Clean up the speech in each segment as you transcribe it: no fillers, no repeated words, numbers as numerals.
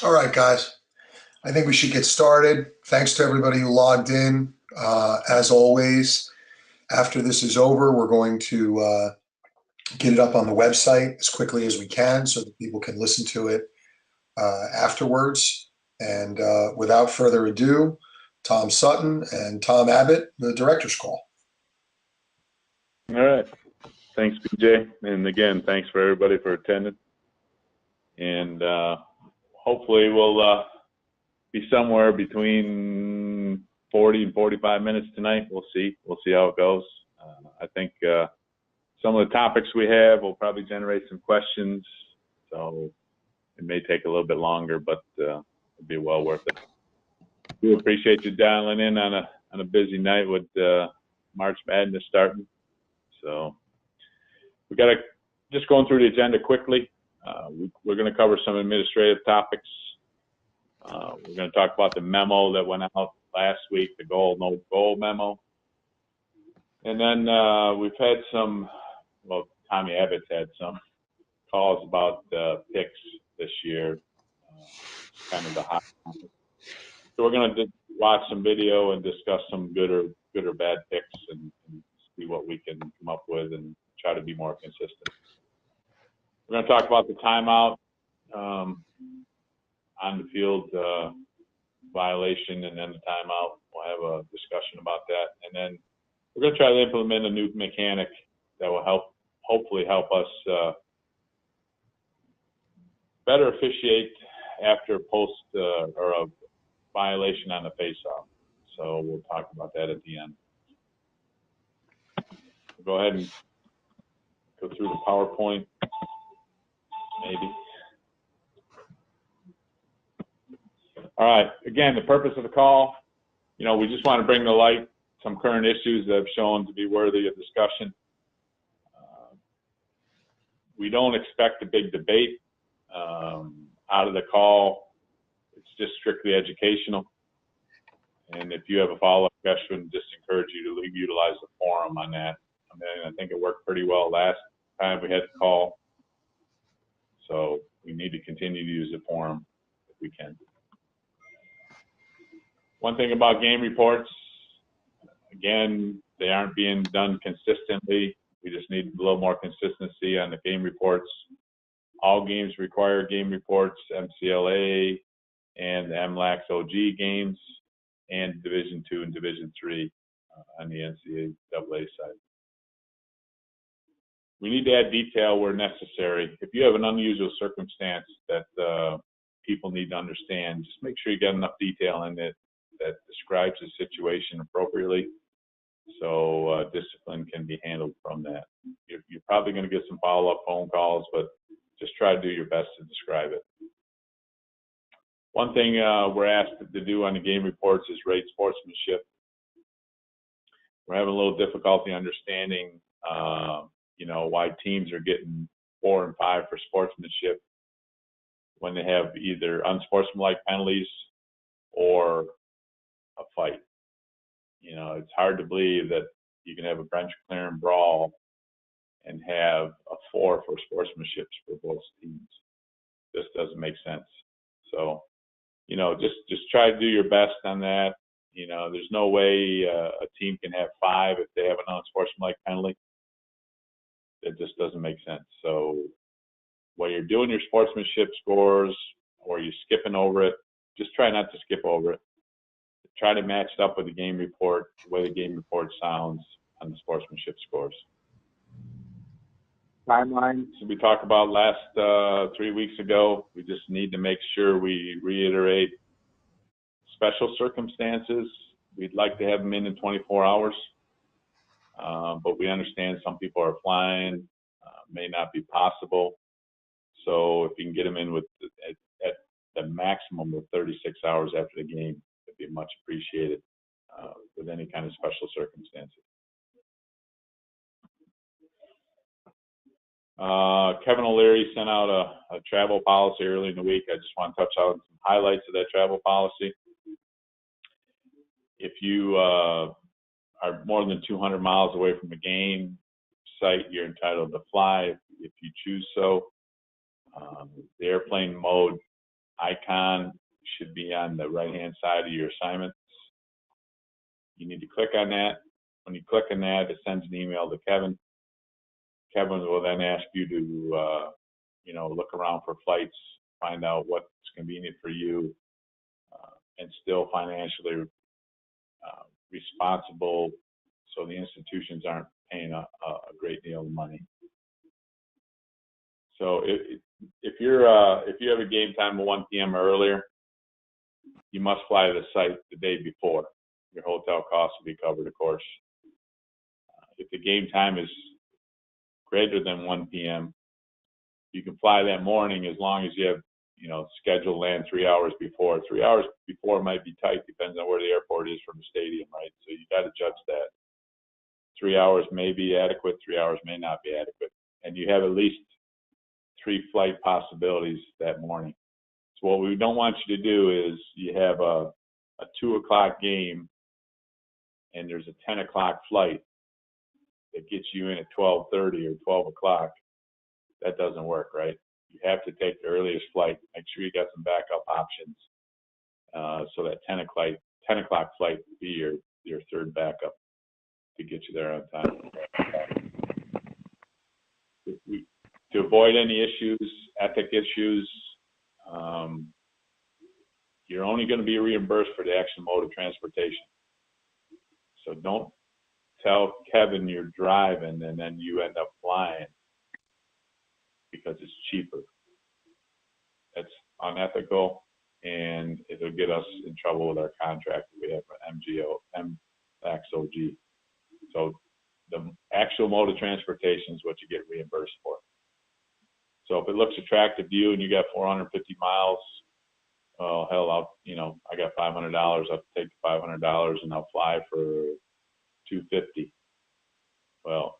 All right, guys. I think we should get started. Thanks to everybody who logged in. As always, after this is over, we're going to get it up on the website as quickly as we can so that people can listen to it afterwards. And without further ado, Tom Sutton and Tom Abbott, the director's call. All right. Thanks, BJ. And again, thanks for everybody for attending. And hopefully we'll be somewhere between 40 and 45 minutes tonight. We'll see. We'll see how it goes. I think some of the topics we have will probably generate some questions. So it may take a little bit longer, but it'll be well worth it. We appreciate you dialing in on a busy night with March Madness starting. So we got to just going through the agenda quickly. We're going to cover some administrative topics. We're going to talk about the memo that went out last week, the goal, no goal memo. And then we've had some, well, Tommy Abbott's had some calls about picks this year, kind of the hot topic. So we're going to watch some video and discuss some good or bad picks and see what we can come up with and try to be more consistent. We're going to talk about the timeout on the field violation and then the timeout. We'll have a discussion about that. And then we're going to try to implement a new mechanic that will hopefully help us better officiate after post or a violation on the face-off. So we'll talk about that at the end. We'll go ahead and go through the PowerPoint, maybe. All right, again, the purpose of the call, we just want to bring to light some current issues that have shown to be worthy of discussion. We don't expect a big debate out of the call. It's just strictly educational. And if you have a follow-up question, just encourage you to utilize the forum on that. I think it worked pretty well last time we had the call. So we need to continue to use the forum if we can. One thing about game reports, again, they aren't being done consistently. We just need a little more consistency on the game reports. All games require game reports, MCLA and the MLAX OG games, and Division II and Division III on the NCAA side. We need to add detail where necessary. If you have an unusual circumstance that people need to understand, just make sure you get enough detail in it that describes the situation appropriately so discipline can be handled from that. You're probably going to get some follow-up phone calls, but just try to do your best to describe it. One thing we're asked to do on the game reports is rate sportsmanship. We're having a little difficulty understanding why teams are getting 4 and 5 for sportsmanship when they have either unsportsmanlike penalties or a fight. It's hard to believe that you can have a bench clearing brawl and have a 4 for sportsmanship for both teams. This doesn't make sense. So, just try to do your best on that. There's no way a team can have 5 if they have an unsportsmanlike penalty. It just doesn't make sense. So when you're doing your sportsmanship scores or you're skipping over it, just try not to skip over it. Try to match it up with the game report, the way the game report sounds on the sportsmanship scores. Timelines we talked about last 3 weeks ago. We just need to make sure we reiterate special circumstances. We'd like to have them in 24 hours. But we understand some people are flying, may not be possible. So if you can get them in at the maximum of 36 hours after the game, it'd be much appreciated with any kind of special circumstances. Kevin O'Leary sent out a travel policy early in the week. I just want to touch on some highlights of that travel policy. If you are more than 200 miles away from a game site, you're entitled to fly if you choose so. The airplane mode icon should be on the right-hand side of your assignments. You need to click on that. When you click on that, it sends an email to Kevin. Kevin will then ask you to, look around for flights, find out what's convenient for you, and still financially responsible, so the institutions aren't paying a great deal of money. So if you have a game time of 1 p.m. or earlier, you must fly to the site the day before. Your hotel costs will be covered, of course. If the game time is greater than 1 p.m., you can fly that morning as long as you have, scheduled land 3 hours before. 3 hours before might be tight, depends on where the airport is from the stadium, right? So you got to judge that. 3 hours may be adequate, 3 hours may not be adequate. And you have at least 3 flight possibilities that morning. So what we don't want you to do is you have a 2 o'clock game and there's a 10 o'clock flight that gets you in at 12:30 or 12 o'clock. That doesn't work, right? You have to take the earliest flight. Make sure you got some backup options, so that 10 o'clock flight would be your third backup to get you there on time. To avoid any issues, ethic issues, you're only going to be reimbursed for the actual mode of transportation. So don't tell Kevin you're driving and then you end up flying because it's cheaper. That's unethical, and it'll get us in trouble with our contract that we have for MXOG. So the actual mode of transportation is what you get reimbursed for. So if it looks attractive to you and you got 450 miles, well, hell, I got $500. I'll take the $500 and I'll fly for $250. Well,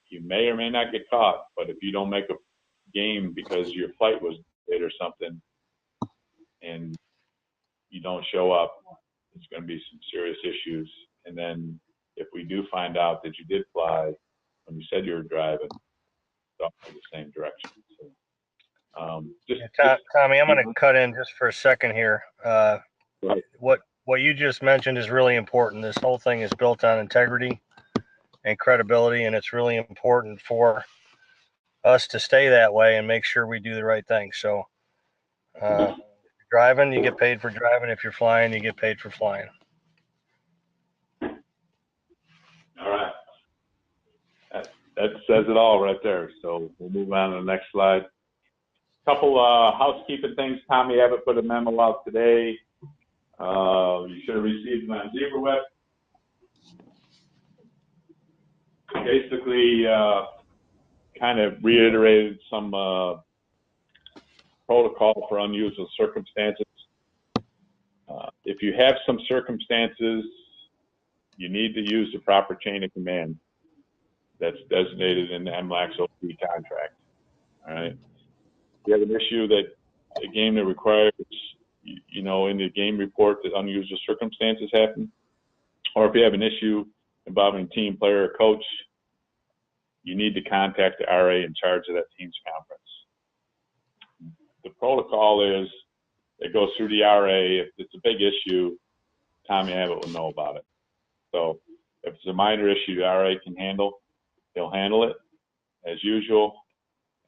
you may or may not get caught, but if you don't make a game because your flight was late or something and you don't show up, it's going to be some serious issues. And then if we do find out that you did fly when you said you were driving, it's off in the same direction. So, Tommy, I'm going to cut in just for a second here. Right. What you just mentioned is really important. This whole thing is built on integrity and credibility, and it's really important for us to stay that way and make sure we do the right thing. So if you're driving, you get paid for driving. If you're flying, you get paid for flying. All right. That says it all right there. So we'll move on to the next slide. Couple housekeeping things. Tommy Abbott put a memo out today. You should have received it on ZebraWeb. Basically, kind of reiterated some protocol for unusual circumstances. If you have some circumstances, you need to use the proper chain of command that's designated in the MLAX OP contract. All right. If you have an issue that a game that requires, in the game report that unusual circumstances happen, or if you have an issue involving team, player, or coach, you need to contact the RA in charge of that team's conference. The protocol is it goes through the RA. If it's a big issue, Tommy Abbott will know about it. So if it's a minor issue the RA can handle, he'll handle it as usual,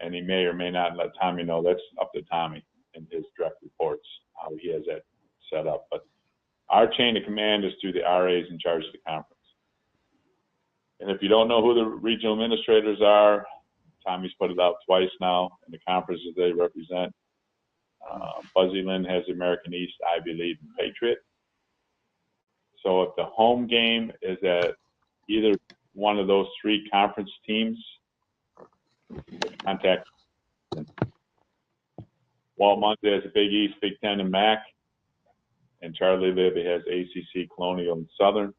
and he may or may not let Tommy know. That's up to Tommy in his direct reports, how he has that set up. But our chain of command is through the RAs in charge of the conference. And if you don't know who the regional administrators are, Tommy's put it out twice now in the conferences they represent. Buzzy Lynn has American East, Ivy League, and Patriot. So if the home game is at either one of those 3 conference teams, contact them. Walt Munday has a Big East, Big Ten, and MAC. And Charlie Libby has ACC, Colonial, and Southern.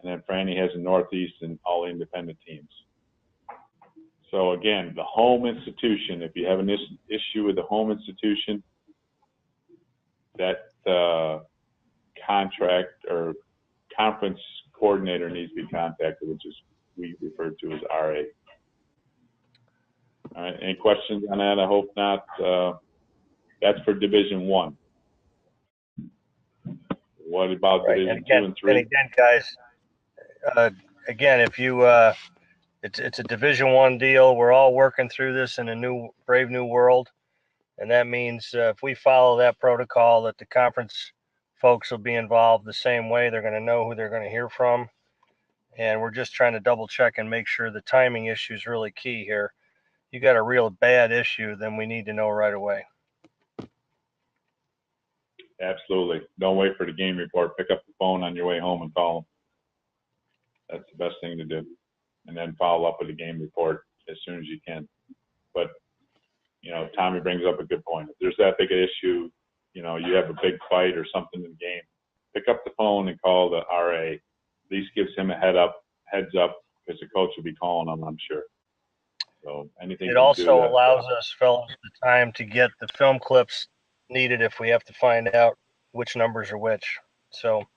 And then Franny has the Northeast and all independent teams. So again, the home institution, if you have an issue with the home institution, that contract or conference coordinator needs to be contacted, which is we refer to as RA. All right, any questions on that? I hope not. That's for Division 1. What about Right. Division 2 and 3? And again, guys, again, if you, it's a Division 1 deal. We're all working through this in a brave new world. And that means if we follow that protocol, that the conference folks will be involved the same way. They're going to know who they're going to hear from. And we're just trying to double check and make sure the timing issue is really key here. You got a real bad issue, then we need to know right away. Absolutely. Don't wait for the game report. Pick up the phone on your way home and call them. That's the best thing to do. And then follow up with a game report as soon as you can. But, you know, Tommy brings up a good point. If there's that big an issue, you know, you have a big fight or something in the game, pick up the phone and call the RA. At least gives him a heads up, because the coach will be calling him, I'm sure. So anything. It also allows us, fellows, the time to get the film clips needed if we have to find out which numbers are which. So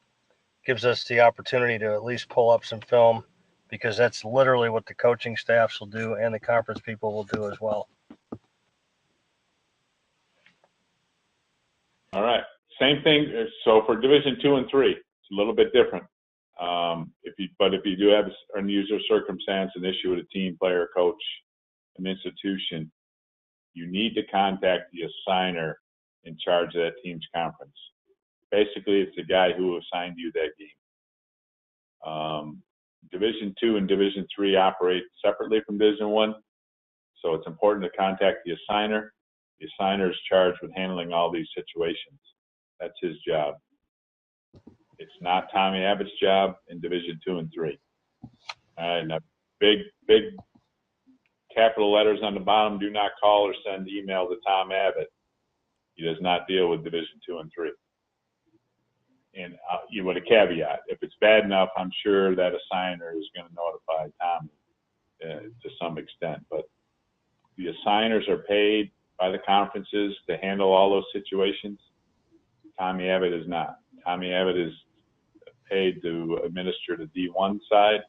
gives us the opportunity to at least pull up some film, because that's literally what the coaching staffs will do and the conference people will do as well. All right. Same thing. So for Division 2 and 3, it's a little bit different. If you do have an unusual circumstance, an issue with a team, player, coach, an institution, you need to contact the assigner in charge of that team's conference. Basically, it's the guy who assigned you that game. Division 2 and Division 3 operate separately from Division 1, so it's important to contact the assigner. The assigner is charged with handling all these situations. That's his job. It's not Tommy Abbott's job in Division 2 and 3. And big capital letters on the bottom: do not call or send email to Tom Abbott. He does not deal with Division 2 and 3. And with a caveat, if it's bad enough, I'm sure that assigner is going to notify Tom to some extent. But the assigners are paid by the conferences to handle all those situations. Tommy Abbott is not. Tommy Abbott is paid to administer the D1 side.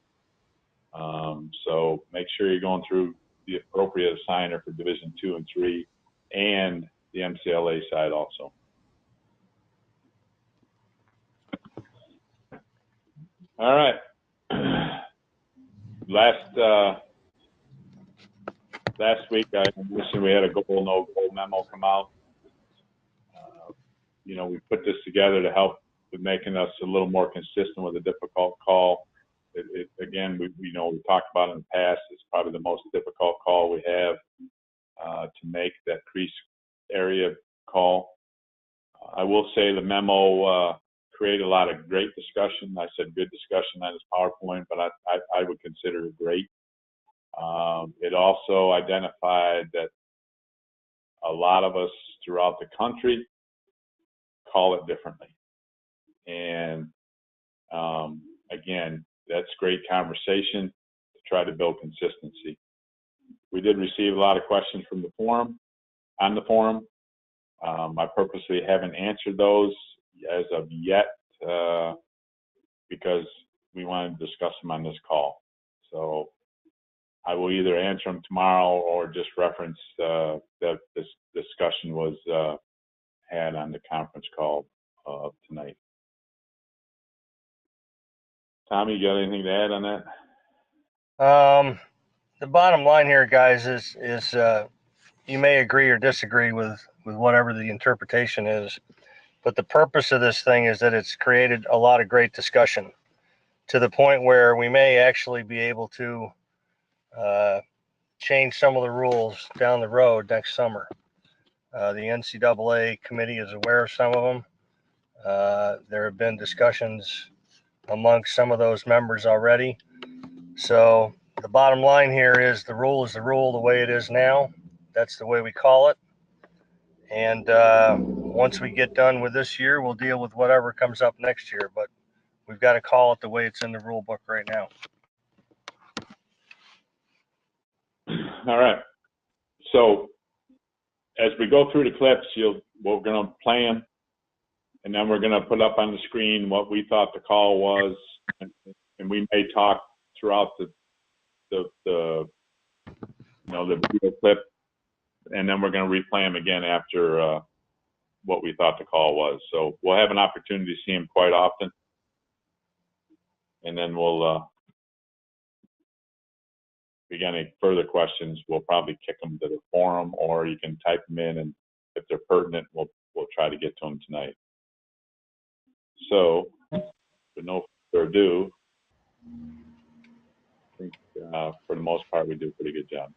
So make sure you're going through the appropriate assigner for Division 2 and 3 and the MCLA side also. All right. Last week, I mentioned we had a goal, no goal memo come out. We put this together to help with making us a little more consistent with a difficult call. Again, we talked about in the past, it's probably the most difficult call we have to make, that crease area call. I will say the memo created a lot of great discussion. I said good discussion on this PowerPoint, but I would consider it great. It also identified that a lot of us throughout the country call it differently. And again, that's great conversation to try to build consistency. We did receive a lot of questions from the forum, on the forum. I purposely haven't answered those as of yet because we want to discuss them on this call. So I will either answer them tomorrow or just reference that this discussion was had on the conference call tonight. Tommy, you got anything to add on that? The bottom line here, guys, is you may agree or disagree with whatever the interpretation is, but the purpose of this thing is that it's created a lot of great discussion to the point where we may actually be able to change some of the rules down the road next summer. The NCAA committee is aware of some of them. There have been discussions amongst some of those members already. So the bottom line here is the rule is the rule the way it is now. That's the way we call it. And once we get done with this year, we'll deal with whatever comes up next year. But we've got to call it the way it's in the rule book right now. All right. So as we go through the clips, we're going to play them, and then we're going to put up on the screen what we thought the call was, and we may talk throughout the video clip, and then we're going to replay them again after what we thought the call was. So we'll have an opportunity to see him quite often. And then we'll, if you got any further questions, we'll probably kick them to the forum, or you can type them in, and if they're pertinent, we'll try to get to them tonight. So, with no further ado, I think for the most part, we do a pretty good job.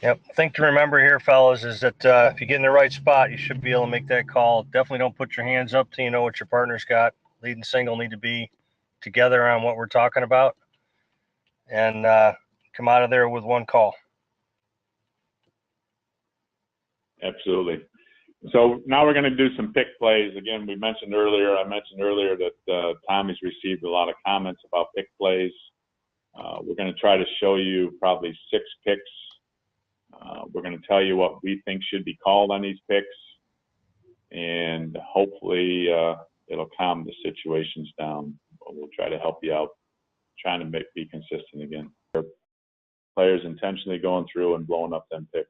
Yep. Thing to remember here, fellas, is that if you get in the right spot, you should be able to make that call. Definitely don't put your hands up till you know what your partner's got. Lead and single need to be together on what we're talking about, and come out of there with one call. Absolutely. So now we're going to do some pick plays. Again, I mentioned earlier that Tommy's received a lot of comments about pick plays. We're going to try to show you probably 6 picks. We're going to tell you what we think should be called on these picks, and hopefully it'll calm the situations down. We'll try to help you out, trying to be consistent again. Players intentionally going through and blowing up them picks.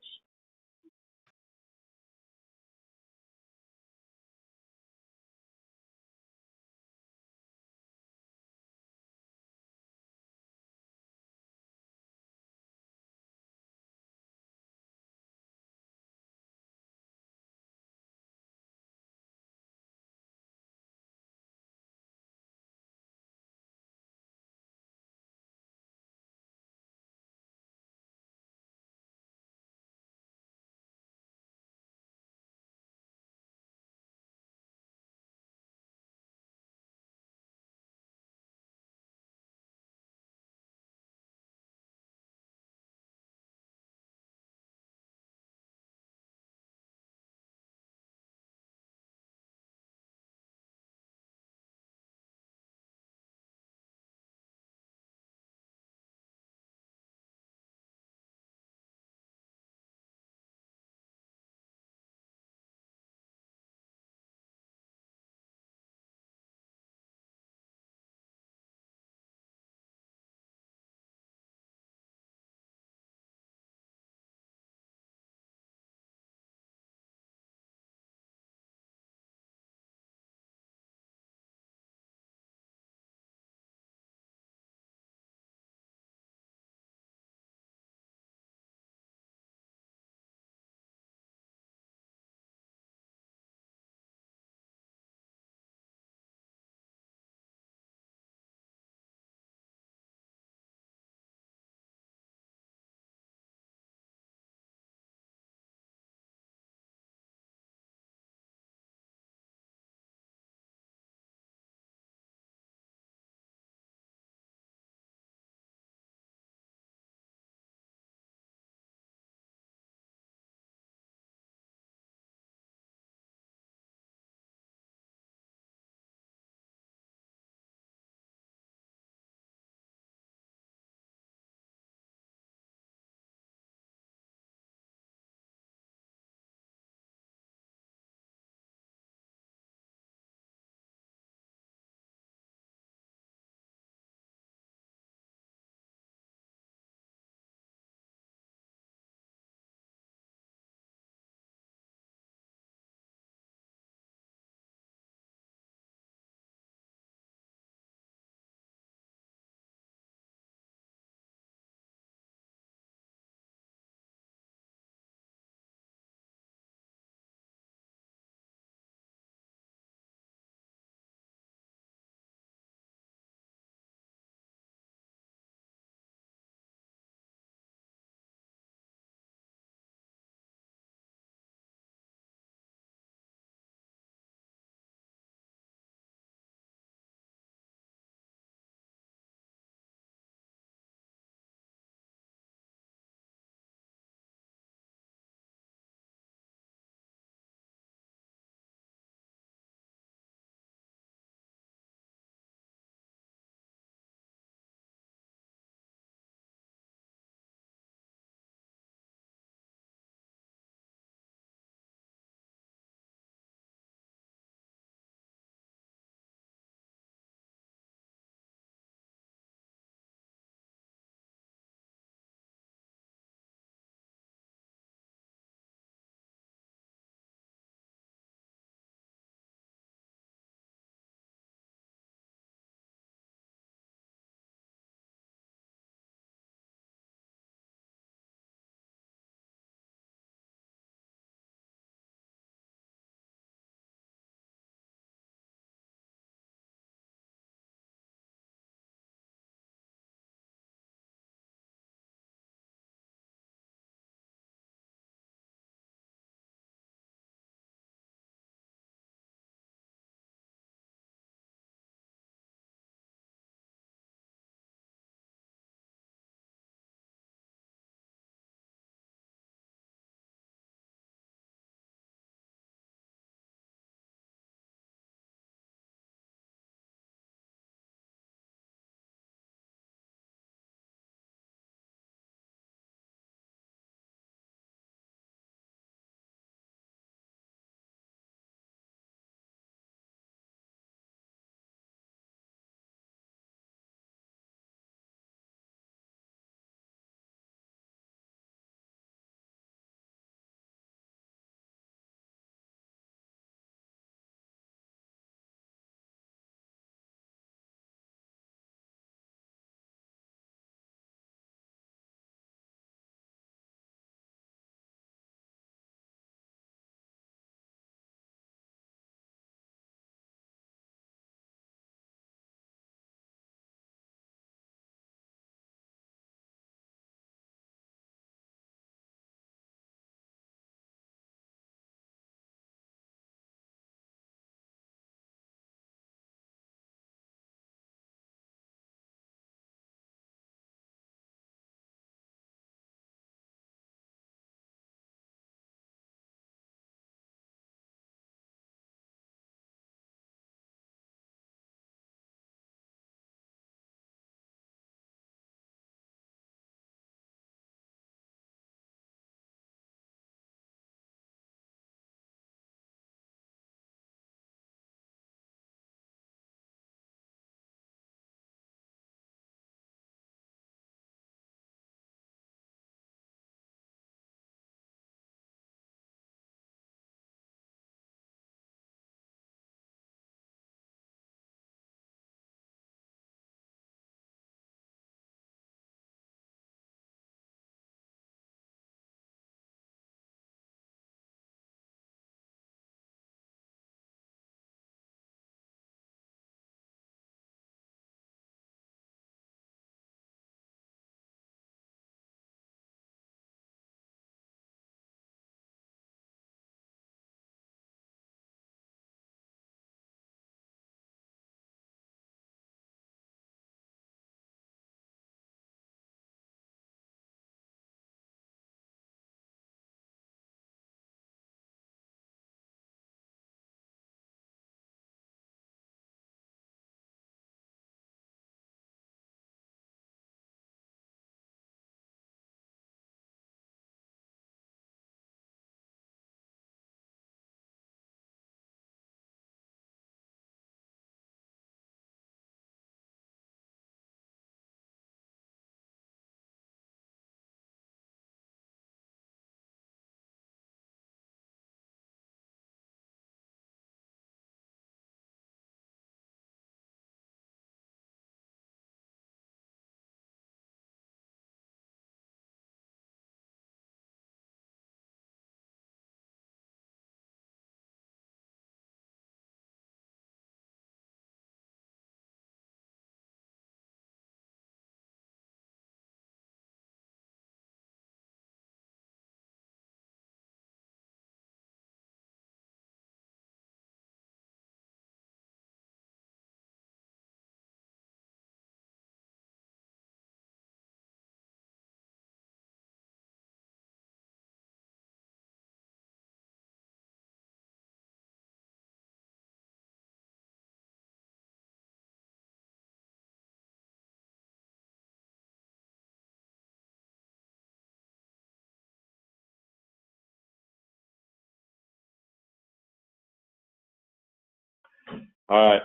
All right.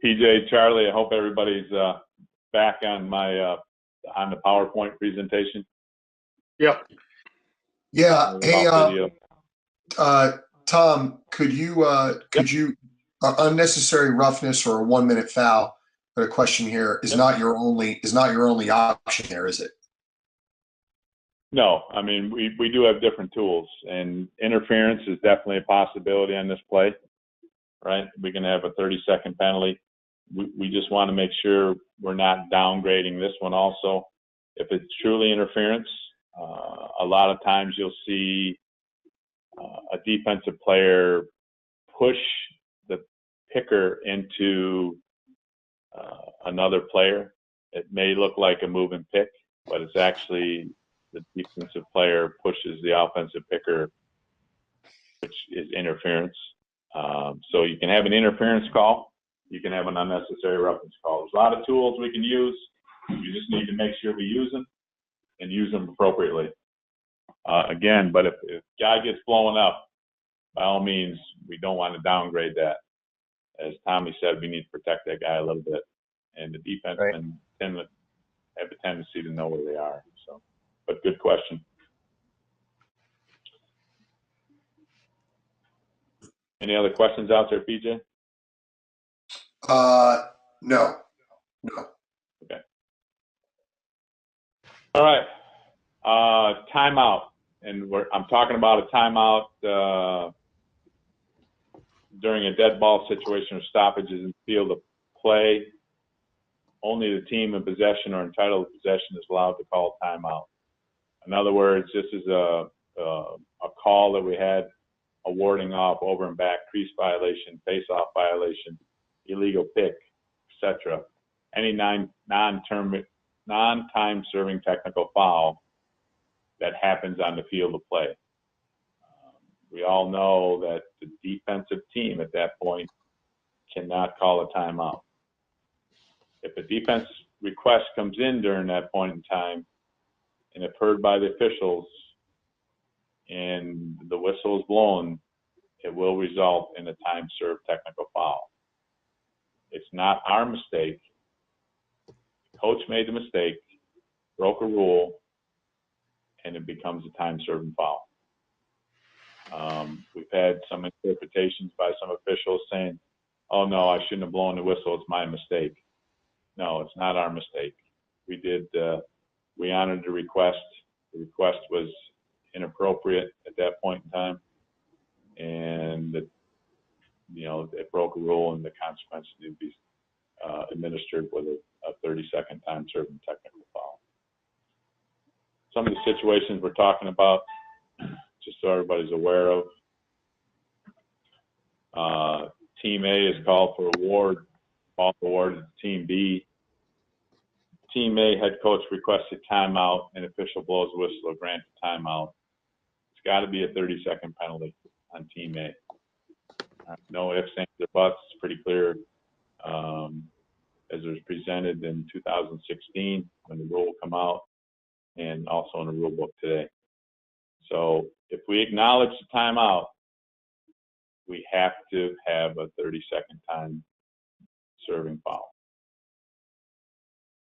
PJ, Charlie, I hope everybody's back on my on the PowerPoint presentation. Yep. Yeah. Hey, Off video. Tom, could you unnecessary roughness or a 1 minute foul? But a question here is not your only option there, is it? No, I mean, we do have different tools, and interference is definitely a possibility on this play, right? We can have a 30-second penalty. We just want to make sure we're not downgrading this one also. If it's truly interference, a lot of times you'll see a defensive player push the picker into another player. It may look like a moving pick, but it's actually the defensive player pushes the offensive picker, which is interference. So you can have an interference call. You can have an unnecessary roughness call. There's a lot of tools we can use. We just need to make sure we use them and use them appropriately. Again, but if guy gets blown up, by all means, we don't want to downgrade that. As Tommy said, we need to protect that guy a little bit. And the defensemen tend to have a tendency to know where they are. So, but good question. Any other questions out there, PJ? No. Okay. All right. Timeout. And I'm talking about a timeout during a dead ball situation or stoppages in field of play. Only the team in possession or entitled to possession is allowed to call timeout. In other words, this is a call that we had awarding off over and back, crease violation, face-off violation, illegal pick, etc. Any non-time serving technical foul that happens on the field of play. We all know that the defensive team at that point cannot call a timeout. If a defense request comes in during that point in time and if heard by the officials and the whistle is blown, it will result in a time served technical foul. It's not our mistake. The coach made the mistake, broke a rule, and it becomes a time serving foul. We've had some interpretations by some officials saying, oh no, I shouldn't have blown the whistle, it's my mistake. No, it's not our mistake. We honored the request. The request was inappropriate at that point in time, and it broke a rule, and the consequence needed to be administered with a 30-second time serving technical foul. Some of the situations we're talking about, just so everybody's aware of, Team A is called for award, ball awarded to Team B. Team A head coach requested timeout, and official blows a whistle or grants a timeout. It's got to be a 30-second penalty on Team A. No ifs, ands, or buts. It's pretty clear as it was presented in 2016 when the rule come out, and also in the rule book today. So if we acknowledge the timeout, we have to have a 30-second time serving foul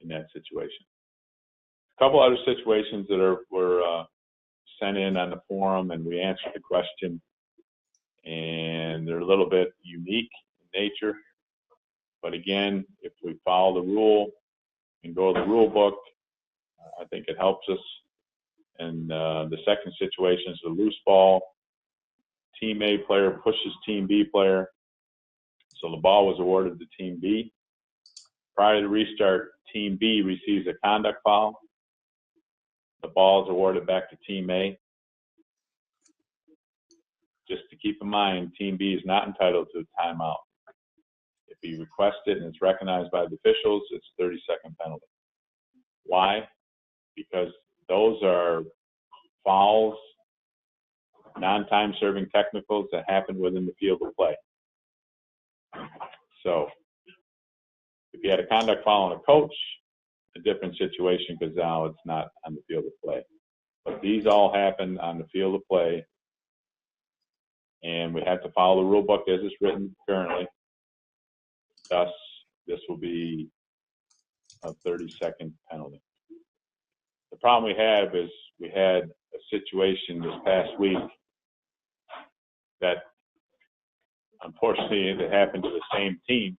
in that situation. A couple other situations that were sent in on the forum, and we answered the question, and they're a little bit unique in nature. But again, if we follow the rule and go to the rule book, I think it helps us. And the second situation is a loose ball. Team A player pushes Team B player. So the ball was awarded to Team B. Prior to restart, Team B receives a conduct foul. The ball is awarded back to Team A. Just to keep in mind, Team B is not entitled to a timeout. If he requests it and it's recognized by the officials, it's a 30-second penalty. Why? Because those are fouls, non-time serving technicals that happen within the field of play. So if you had a conduct foul on a coach, a different situation because now it's not on the field of play. But these all happen on the field of play, and we have to follow the rule book as it's written currently. Thus, this will be a 30-second penalty. The problem we have is we had a situation this past week that unfortunately it happened to the same team.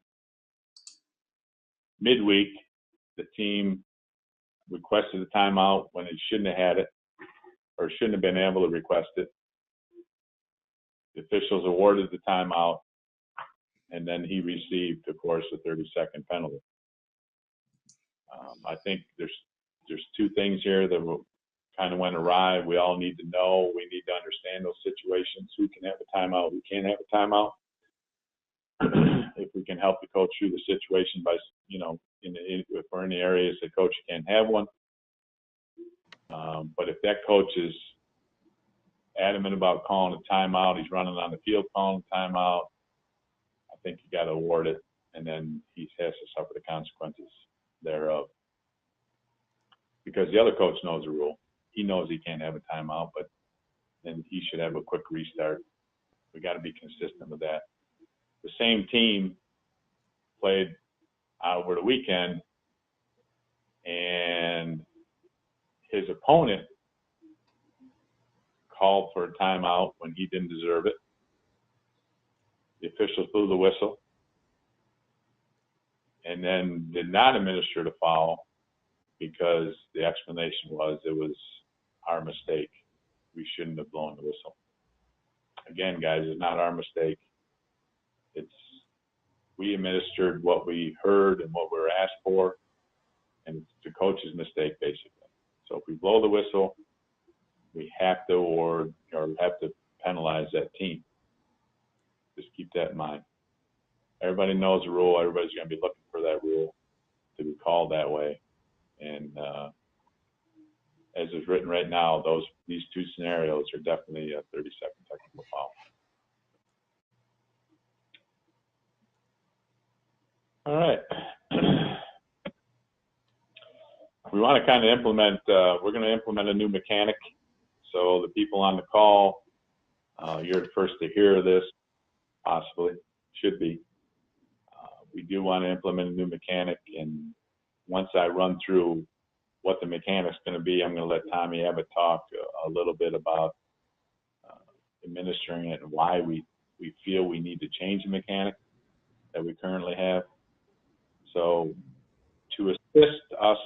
Midweek, the team requested a timeout when it shouldn't have had it or shouldn't have been able to request it. The officials awarded the timeout, and then he received, of course, a 30-second penalty. I think there's two things here that kind of went awry. We all need to know. We need to understand those situations. Who can have a timeout? Who can't have a timeout? If we can help the coach through the situation by, if we're in the areas the coach can't have one. But if that coach is adamant about calling a timeout, he's running on the field calling a timeout, I think you got to award it, and then he has to suffer the consequences thereof. Because the other coach knows the rule. He knows he can't have a timeout, but then he should have a quick restart. We got to be consistent with that. The same team played over the weekend, and his opponent called for a timeout when he didn't deserve it. The officials blew the whistle and then did not administer the foul because the explanation was it was our mistake. We shouldn't have blown the whistle. Again, guys, it's not our mistake. We administered what we heard and what we were asked for, and it's the coach's mistake, basically. So if we blow the whistle, we have to award or have to penalize that team. Just keep that in mind. Everybody knows the rule. Everybody's going to be looking for that rule to be called that way. And as is written right now, these two scenarios are definitely a 30-second technical foul. All right. We want to kind of implement, we're going to implement a new mechanic. So the people on the call, you're the first to hear this, possibly, should be. We do want to implement a new mechanic, and once I run through what the mechanic's going to be, I'm going to let Tommy Abbott talk a little bit about administering it and why we feel we need to change the mechanic that we currently have. So to assist us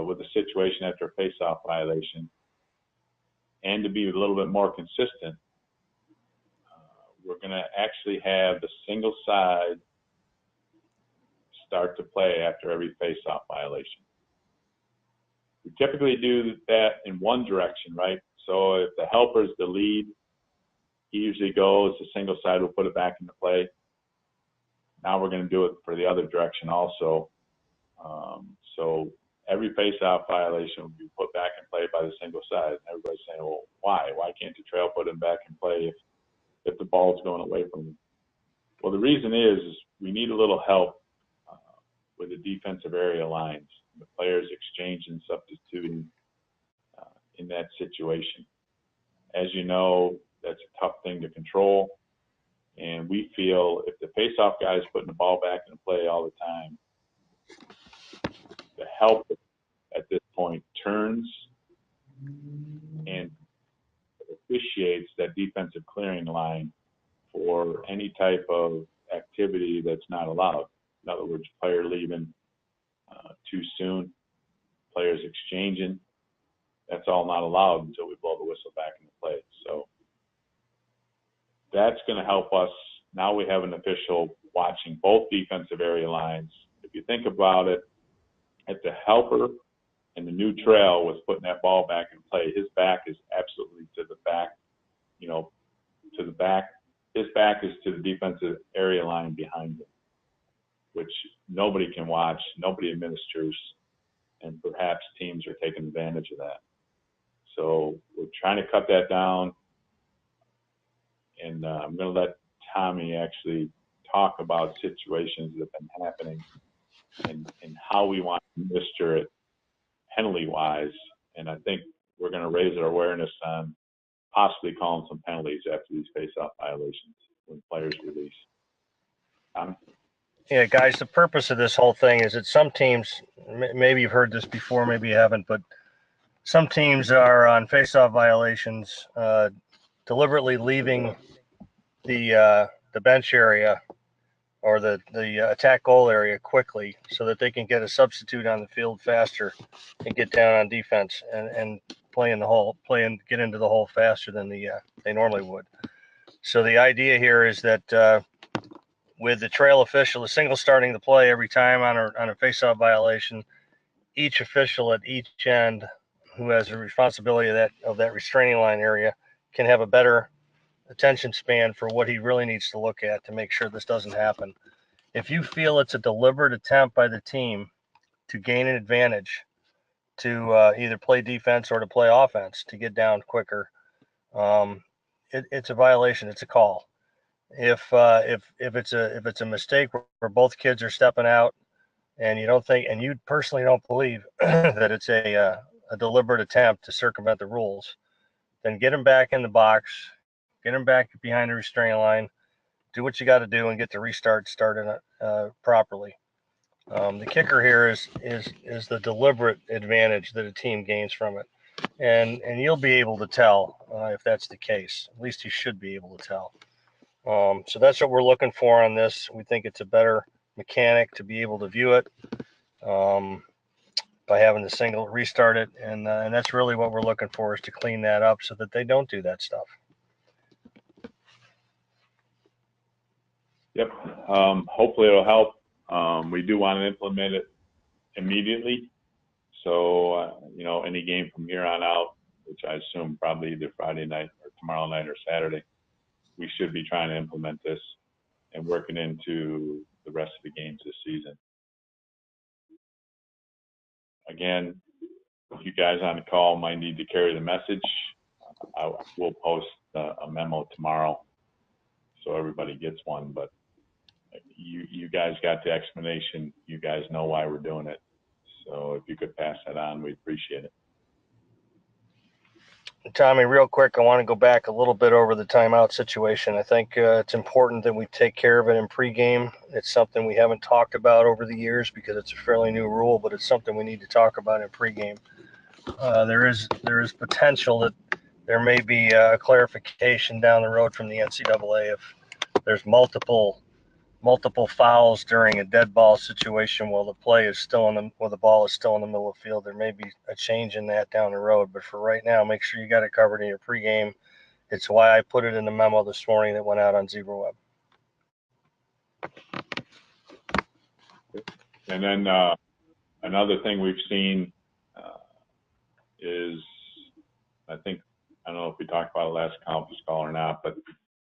with the situation after a face-off violation and to be a little bit more consistent, we're going to actually have the single side start to play after every face-off violation. We typically do that in one direction, right? So if the helper is the lead, he usually goes, the single side will put it back into play. Now we're going to do it for the other direction also. So every face-off violation will be put back in play by the single side. And everybody's saying, well, why? Why can't the trail put him back in play if the ball's going away from him? Well, the reason is we need a little help with the defensive area lines, the players exchanging, substituting in that situation. As you know, that's a tough thing to control. And we feel if the face-off guy is putting the ball back in play all the time, the help at this point turns and officiates that defensive clearing line for any type of activity that's not allowed. In other words, player leaving too soon, players exchanging, that's all not allowed until we blow the whistle back into play. So that's going to help us. Now we have an official watching both defensive area lines. If you think about it, at the helper and the new trail was putting that ball back in play, his back is absolutely to the back, to the back. His back is to the defensive area line behind him, which nobody can watch, nobody administers, and perhaps teams are taking advantage of that. So we're trying to cut that down, and I'm going to let Tommy actually talk about situations that have been happening and how we want to administer it penalty-wise. And I think we're going to raise our awareness on possibly calling some penalties after these face-off violations when players release. Tommy? Yeah, guys, the purpose of this whole thing is that some teams, maybe you've heard this before, maybe you haven't, but some teams are on face-off violations, deliberately leaving the bench area or the attack goal area quickly so that they can get a substitute on the field faster and get down on defense and play in the hole, get into the hole faster than they normally would. So the idea here is that with the trail official, the single starting the play every time on a face-off violation, each official at each end who has a responsibility of that restraining line area can have a better attention span for what he really needs to look at to make sure this doesn't happen. If you feel it's a deliberate attempt by the team to gain an advantage to either play defense or to play offense to get down quicker, it's a violation. It's a call. If it's a mistake where both kids are stepping out and you don't think, and you personally don't believe that it's a deliberate attempt to circumvent the rules, then get him back in the box, get him back behind the restraining line, do what you got to do, and get the restart started properly. The kicker here is the deliberate advantage that a team gains from it, and you'll be able to tell if that's the case. At least you should be able to tell. So that's what we're looking for on this. We think it's a better mechanic to be able to view it by having the single restart it, and that's really what we're looking for, is to clean that up so that they don't do that stuff. Yep. Hopefully it'll help. We do want to implement it immediately. So, any game from here on out, which I assume probably either Friday night or tomorrow night or Saturday, we should be trying to implement this and working into the rest of the games this season. Again, you guys on the call might need to carry the message. I will post a memo tomorrow so everybody gets one, but you guys got the explanation. You guys know why we're doing it. So if you could pass that on, we'd appreciate it. Tommy, real quick, I want to go back a little bit over the timeout situation. I think it's important that we take care of it in pregame. It's something we haven't talked about over the years because it's a fairly new rule, but it's something we need to talk about in pregame. There is potential that there may be a clarification down the road from the NCAA if there's multiple fouls during a dead ball situation while the ball is still in the middle of the field. There may be a change in that down the road, but for right now, make sure you got it covered in your pregame. It's why I put it in the memo this morning that went out on ZebraWeb. And then another thing we've seen is, I don't know if we talked about it last conference call or not, but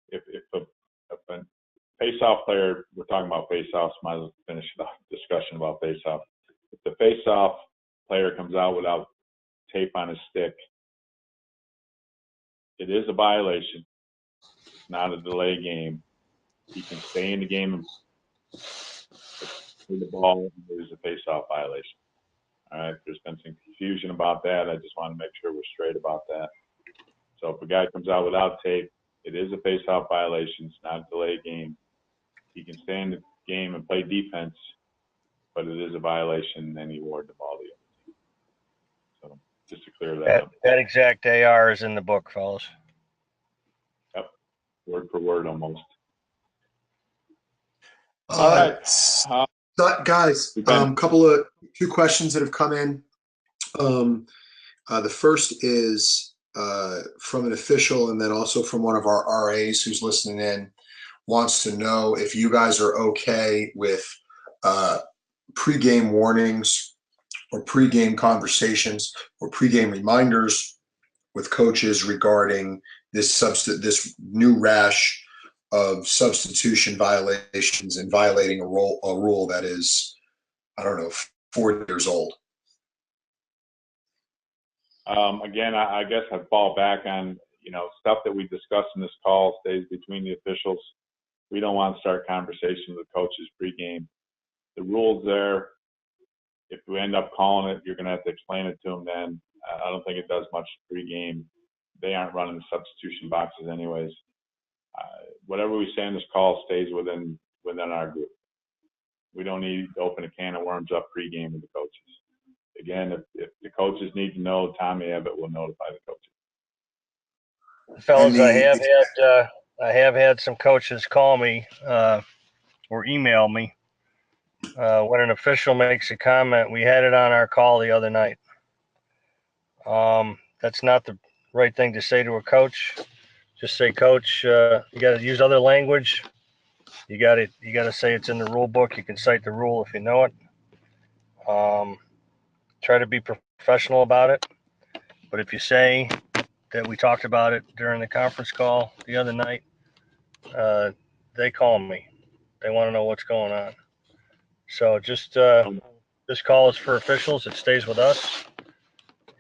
if a face-off player, we're talking about face-offs, might as well finish the discussion about face-off. If the face-off player comes out without tape on his stick, it is a violation. It's not a delay game. He can stay in the game and play the ball. It is a face-off violation. All right, there's been some confusion about that. I just want to make sure we're straight about that. So if a guy comes out without tape, it is a face-off violation. It's not a delay game. He can stay in the game and play defense, but it is a violation, and he award the ball to you. So just to clear that up. That exact AR is in the book, fellas. Yep, word for word almost. Guys, two questions that have come in. The first is from an official, and then also from one of our RAs who's listening in, wants to know if you guys are okay with pregame warnings or pregame conversations or pregame reminders with coaches regarding this new rash of substitution violations and violating a rule that is, 4 years old. Again, I guess I fall back on, stuff that we discuss in this call stays between the officials. We don't want to start conversations with coaches pregame. The rule's there. If we end up calling it, you're going to have to explain it to them then. I don't think it does much pregame. They aren't running the substitution boxes anyways. Whatever we say in this call stays within our group. We don't need to open a can of worms up pregame with the coaches. Again, if the coaches need to know, Tommy Abbott will notify the coaches. Fellas, I have had some coaches call me or email me when an official makes a comment. We had it on our call the other night. That's not the right thing to say to a coach. Just say, Coach, you got to use other language. You got to say it's in the rule book. You can cite the rule if you know it. Try to be professional about it. But if you say that we talked about it during the conference call the other night, they call me. They want to know what's going on. So just this call is for officials. It stays with us.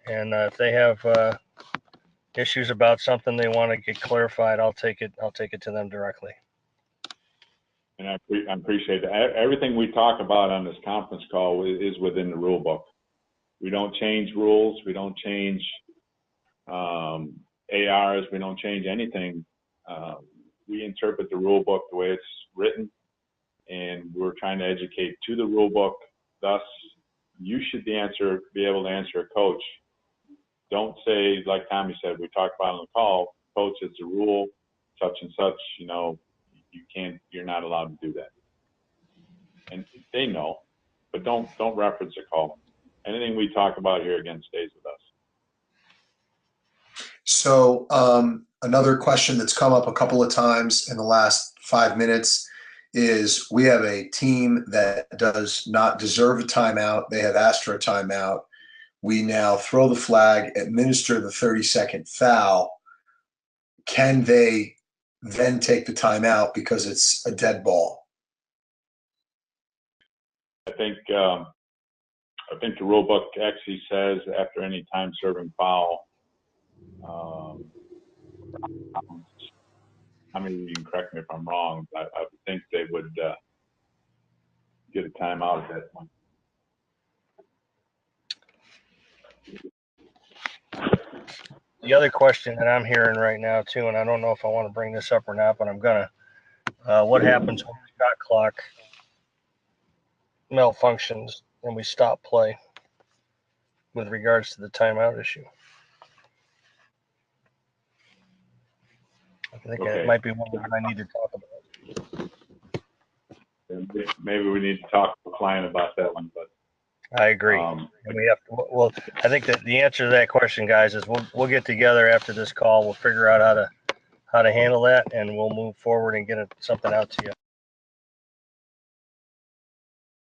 And if they have issues about something they want to get clarified, I'll take it to them directly. And I appreciate that. Everything we talk about on this conference call is within the rule book. We don't change rules. We don't change ARs. We don't change anything. We interpret the rule book the way it's written, and we're trying to educate to the rule book. Thus, you should be able to answer a coach. Don't say, like Tommy said, we talked about on the call, Coach, it's a rule, such and such, you're not allowed to do that. And they know, but don't reference a call. Anything we talk about here, again, stays with us. So another question that's come up a couple of times in the last 5 minutes is we have a team that does not deserve a timeout. They have asked for a timeout. We now throw the flag, administer the 30-second foul. Can they then take the timeout because it's a dead ball? I think the rule book actually says after any time-serving foul, I mean, you can correct me if I'm wrong, but I would think they would get a timeout at that point. The other question that I'm hearing right now too, and I don't know if I want to bring this up or not, but I'm gonna. What happens when the shot clock malfunctions and we stop play with regards to the timeout issue? I think that might be one that I need to talk about. Maybe we need to talk to the client about that one, but I agree. And we have to. Well, I think that the answer to that question, guys, is we'll get together after this call. We'll figure out how to handle that, and we'll move forward and get something out to you.